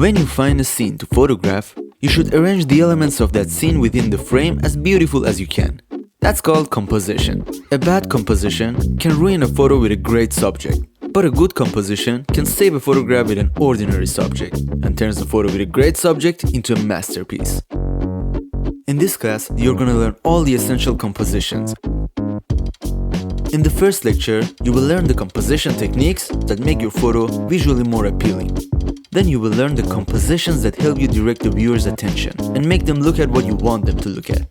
When you find a scene to photograph, you should arrange the elements of that scene within the frame as beautiful as you can. That's called composition. A bad composition can ruin a photo with a great subject, but a good composition can save a photograph with an ordinary subject and turns the photo with a great subject into a masterpiece. In this class, you're gonna learn all the essential compositions. In the first lecture, you will learn the composition techniques that make your photo visually more appealing. Then you will learn the compositions that help you direct the viewer's attention and make them look at what you want them to look at.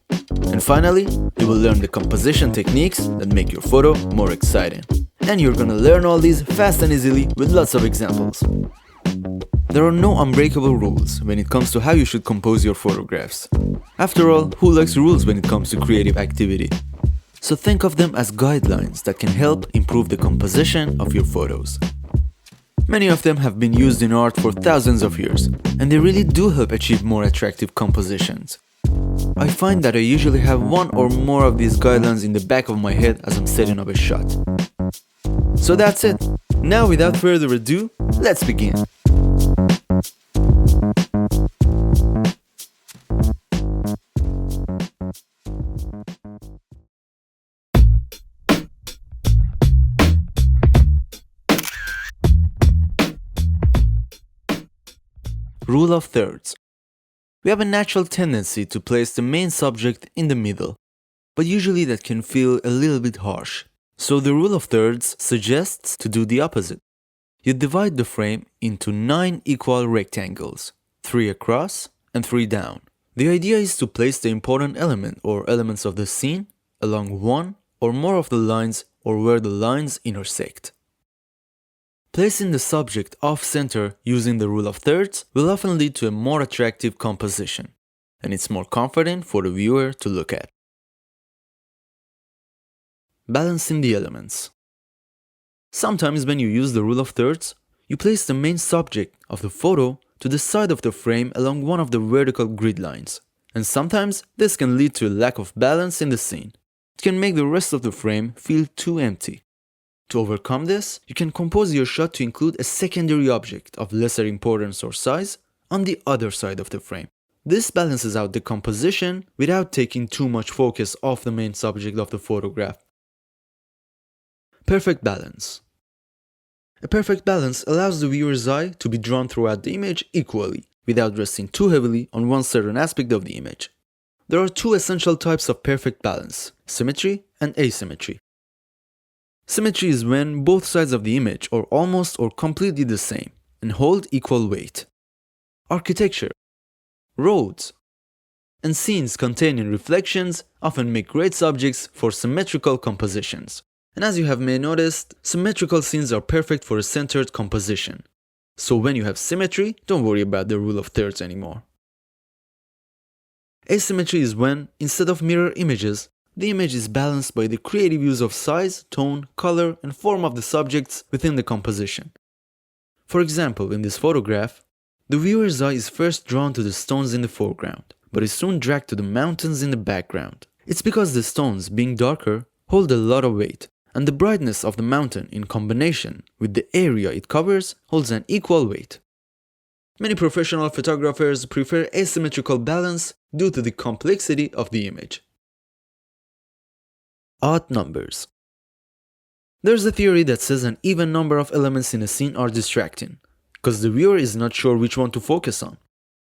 And finally, you will learn the composition techniques that make your photo more exciting. And you're gonna learn all these fast and easily with lots of examples. There are no unbreakable rules when it comes to how you should compose your photographs. After all, who likes rules when it comes to creative activity? So think of them as guidelines that can help improve the composition of your photos. Many of them have been used in art for thousands of years, and they really do help achieve more attractive compositions. I find that I usually have one or more of these guidelines in the back of my head as I'm setting up a shot. So that's it. Now without further ado, let's begin. Rule of thirds. We have a natural tendency to place the main subject in the middle, but usually that can feel a little bit harsh. So the rule of thirds suggests to do the opposite. You divide the frame into 9 equal rectangles, 3 across and 3 down. The idea is to place the important element or elements of the scene along one or more of the lines or where the lines intersect. Placing the subject off-center using the rule of thirds will often lead to a more attractive composition, and it's more comforting for the viewer to look at. Balancing the elements. Sometimes when you use the rule of thirds, you place the main subject of the photo to the side of the frame along one of the vertical grid lines, and sometimes this can lead to a lack of balance in the scene. It can make the rest of the frame feel too empty. To overcome this, you can compose your shot to include a secondary object of lesser importance or size on the other side of the frame. This balances out the composition without taking too much focus off the main subject of the photograph. Perfect balance. A perfect balance allows the viewer's eye to be drawn throughout the image equally, without resting too heavily on one certain aspect of the image. There are two essential types of perfect balance: symmetry and asymmetry. Symmetry is when both sides of the image are almost or completely the same and hold equal weight. Architecture, roads, and scenes containing reflections often make great subjects for symmetrical compositions. And as you have may noticed, symmetrical scenes are perfect for a centered composition. So when you have symmetry, don't worry about the rule of thirds anymore. Asymmetry is when, instead of mirror images, the image is balanced by the creative use of size, tone, color, and form of the subjects within the composition. For example, in this photograph, the viewer's eye is first drawn to the stones in the foreground, but is soon dragged to the mountains in the background. It's because the stones, being darker, hold a lot of weight, and the brightness of the mountain in combination with the area it covers holds an equal weight. Many professional photographers prefer asymmetrical balance due to the complexity of the image. Odd numbers. There's a theory that says an even number of elements in a scene are distracting, because the viewer is not sure which one to focus on.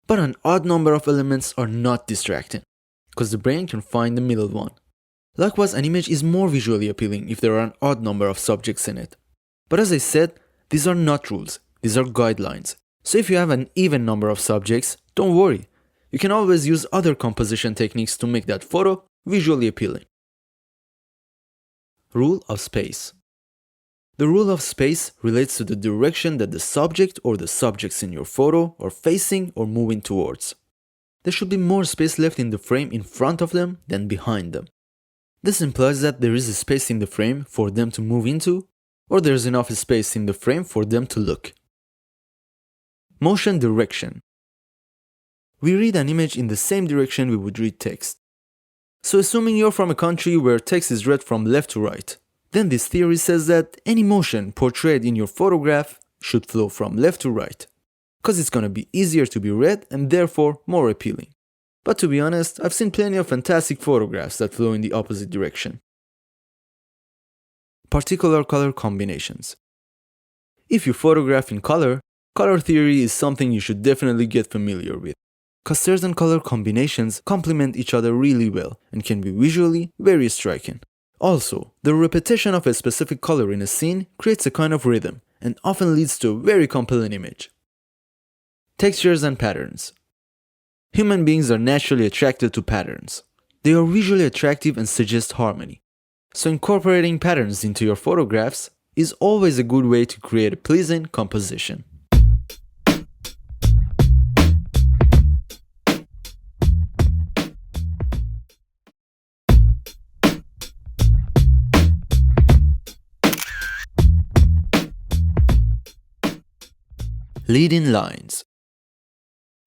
But an odd number of elements are not distracting, because the brain can find the middle one. Likewise, an image is more visually appealing if there are an odd number of subjects in it. But as I said, these are not rules, these are guidelines. So if you have an even number of subjects, don't worry. You can always use other composition techniques to make that photo visually appealing. Rule of space. The rule of space relates to the direction that the subject or the subjects in your photo are facing or moving towards. There should be more space left in the frame in front of them than behind them. This implies that there is a space in the frame for them to move into, or there is enough space in the frame for them to look. Motion direction. We read an image in the same direction we would read text. So assuming you're from a country where text is read from left to right, then this theory says that any motion portrayed in your photograph should flow from left to right. cause it's gonna be easier to be read and therefore more appealing. But to be honest, I've seen plenty of fantastic photographs that flow in the opposite direction. Particular color combinations. If you photograph in color, color theory is something you should definitely get familiar with, cause certain color combinations complement each other really well and can be visually very striking. Also, the repetition of a specific color in a scene creates a kind of rhythm and often leads to a very compelling image. Textures and patterns. Human beings are naturally attracted to patterns. They are visually attractive and suggest harmony. So incorporating patterns into your photographs is always a good way to create a pleasing composition. Leading lines.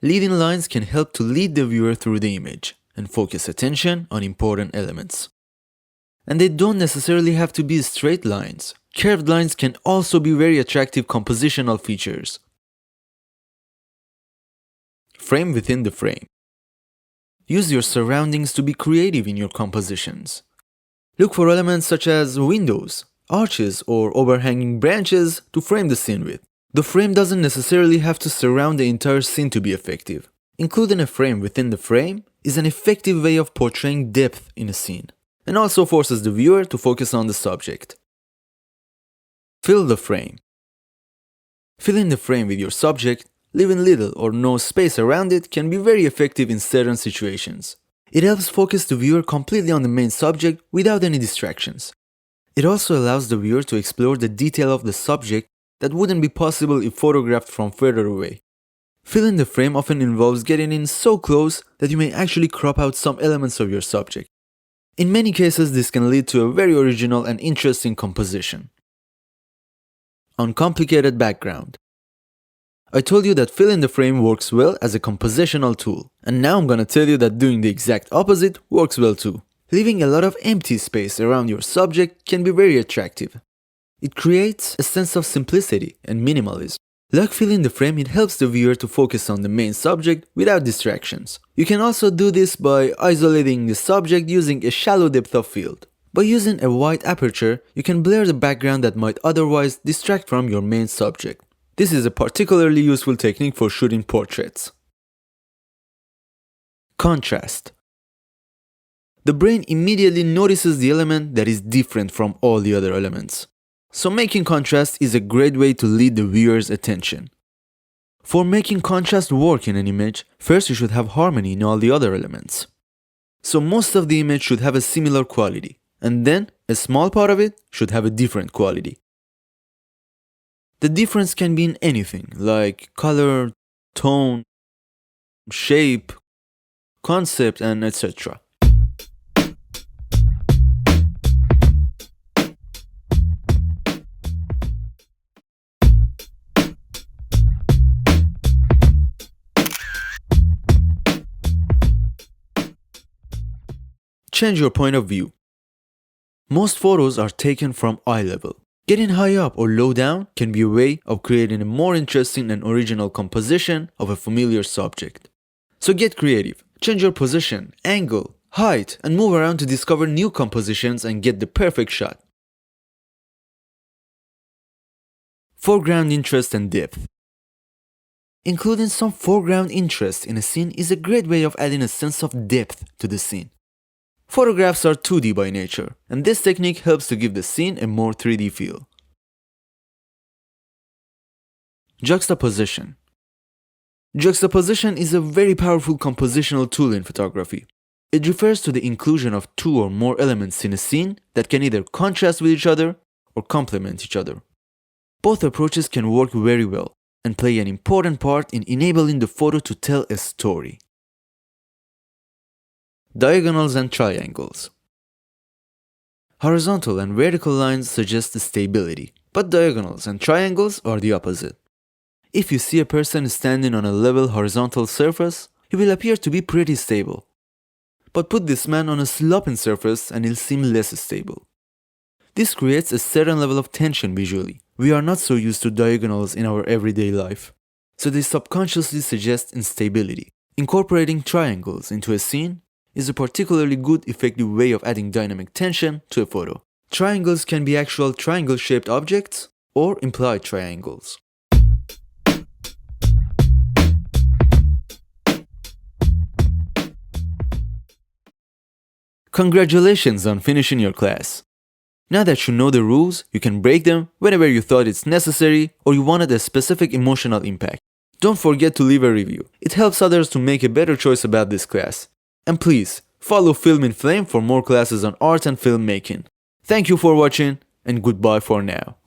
Leading lines can help to lead the viewer through the image and focus attention on important elements. And they don't necessarily have to be straight lines. Curved lines can also be very attractive compositional features. Frame within the frame. Use your surroundings to be creative in your compositions. Look for elements such as windows, arches, or overhanging branches to frame the scene with. The frame doesn't necessarily have to surround the entire scene to be effective. Including a frame within the frame is an effective way of portraying depth in a scene, and also forces the viewer to focus on the subject. Fill the frame. Filling the frame with your subject, leaving little or no space around it, can be very effective in certain situations. It helps focus the viewer completely on the main subject without any distractions. It also allows the viewer to explore the detail of the subject that wouldn't be possible if photographed from further away. Filling the frame often involves getting in so close that you may actually crop out some elements of your subject. In many cases, this can lead to a very original and interesting composition. Uncomplicated background. I told you that filling the frame works well as a compositional tool, and now I'm gonna tell you that doing the exact opposite works well too. Leaving a lot of empty space around your subject can be very attractive. It creates a sense of simplicity and minimalism. Like filling the frame, it helps the viewer to focus on the main subject without distractions. You can also do this by isolating the subject using a shallow depth of field. By using a wide aperture, you can blur the background that might otherwise distract from your main subject. This is a particularly useful technique for shooting portraits. Contrast. The brain immediately notices the element that is different from all the other elements. So making contrast is a great way to lead the viewer's attention. For making contrast work in an image, first you should have harmony in all the other elements. So most of the image should have a similar quality, and then a small part of it should have a different quality. The difference can be in anything, like color, tone, shape, concept, and etc. Change your point of view. Most photos are taken from eye level. Getting high up or low down can be a way of creating a more interesting and original composition of a familiar subject. So get creative, change your position, angle, height, and move around to discover new compositions and get the perfect shot. Foreground interest and depth. Including some foreground interest in a scene is a great way of adding a sense of depth to the scene. Photographs are 2D by nature, and this technique helps to give the scene a more 3D feel. Juxtaposition. Juxtaposition is a very powerful compositional tool in photography. It refers to the inclusion of two or more elements in a scene that can either contrast with each other or complement each other. Both approaches can work very well and play an important part in enabling the photo to tell a story. Diagonals and triangles. Horizontal and vertical lines suggest stability, but diagonals and triangles are the opposite. If you see a person standing on a level horizontal surface, he will appear to be pretty stable. But put this man on a sloping surface and he'll seem less stable. This creates a certain level of tension visually. We are not so used to diagonals in our everyday life. so they subconsciously suggest instability. Incorporating triangles into a scene is a particularly good, effective way of adding dynamic tension to a photo. Triangles can be actual triangle-shaped objects or implied triangles. Congratulations on finishing your class. Now that you know the rules, you can break them whenever you thought it's necessary or you wanted a specific emotional impact. Don't forget to leave a review. It helps others to make a better choice about this class. And please, follow Film in Flame for more classes on art and filmmaking. Thank you for watching, and goodbye for now.